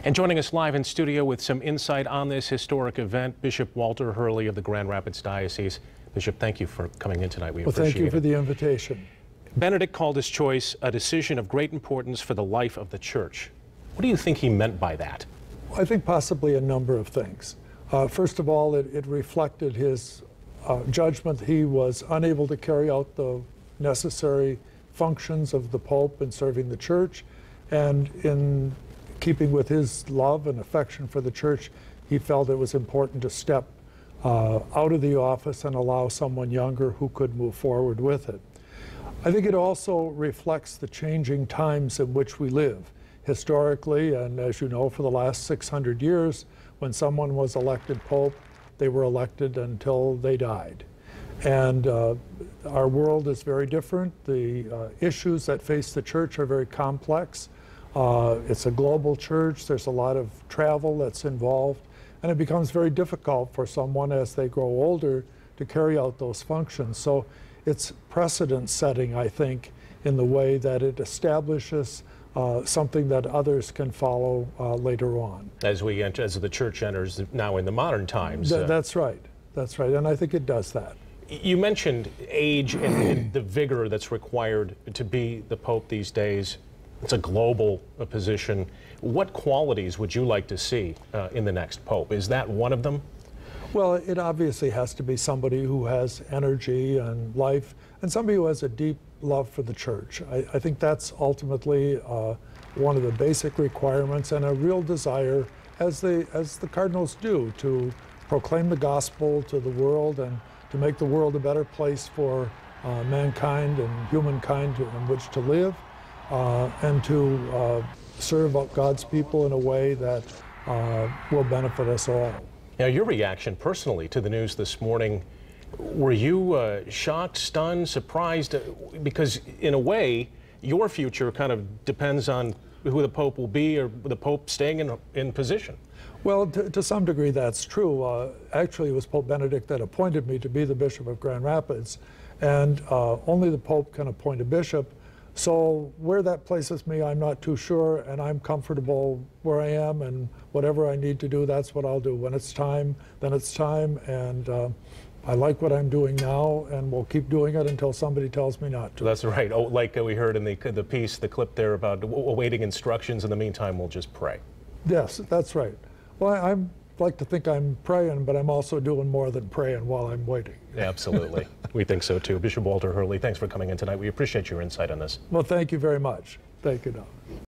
And joining us live in studio with some insight on this historic event, Bishop Walter Hurley of the Grand Rapids Diocese. Bishop, thank you for coming in tonight. We appreciate it. Well, thank you for the invitation. Benedict called his choice a decision of great importance for the life of the Church. What do you think he meant by that? I think possibly a number of things. First of all, it reflected his judgment. He was unable to carry out the necessary functions of the Pope in serving the Church, and in keeping with his love and affection for the Church, he felt it was important to step out of the office and allow someone younger who could move forward with it. I think it also reflects the changing times in which we live. Historically, and as you know, for the last 600 years, when someone was elected Pope, they were elected until they died. And our world is very different. The issues that face the Church are very complex. It's a global church. There's a lot of travel that's involved. And it becomes very difficult for someone as they grow older to carry out those functions. So it's precedent setting, I think, in the way that it establishes something that others can follow later on. As the Church enters now in the modern times. That's right. That's right. And I think it does that. You mentioned age and the vigor that's required to be the Pope these days. It's a global position. What qualities would you like to see in the next Pope? Is that one of them? Well, it obviously has to be somebody who has energy and life, and somebody who has a deep love for the Church. I think that's ultimately one of the basic requirements, and a real desire, as the cardinals do, to proclaim the gospel to the world and to make the world a better place for mankind and humankind in which to live, and to serve God's people in a way that will benefit us all. Now, your reaction personally to the news this morning, were you shocked, stunned, surprised? Because in a way, your future kind of depends on who the Pope will be, or the Pope staying in position. Well, to some degree that's true. Actually, it was Pope Benedict that appointed me to be the Bishop of Grand Rapids, and only the Pope can appoint a bishop. So where that places me, I'm not too sure, and I'm comfortable where I am, and whatever I need to do, that's what I'll do. When it's time, then it's time, and I like what I'm doing now, and we'll keep doing it until somebody tells me not to. That's right. Oh, like we heard in the piece, the clip there about awaiting instructions. In the meantime, we'll just pray. Yes, that's right. Well, I like to think I'm praying, but I'm also doing more than praying while I'm waiting. Absolutely. We think so too. Bishop Walter Hurley, thanks for coming in tonight. We appreciate your insight on this. Well, thank you very much. Thank you, Don.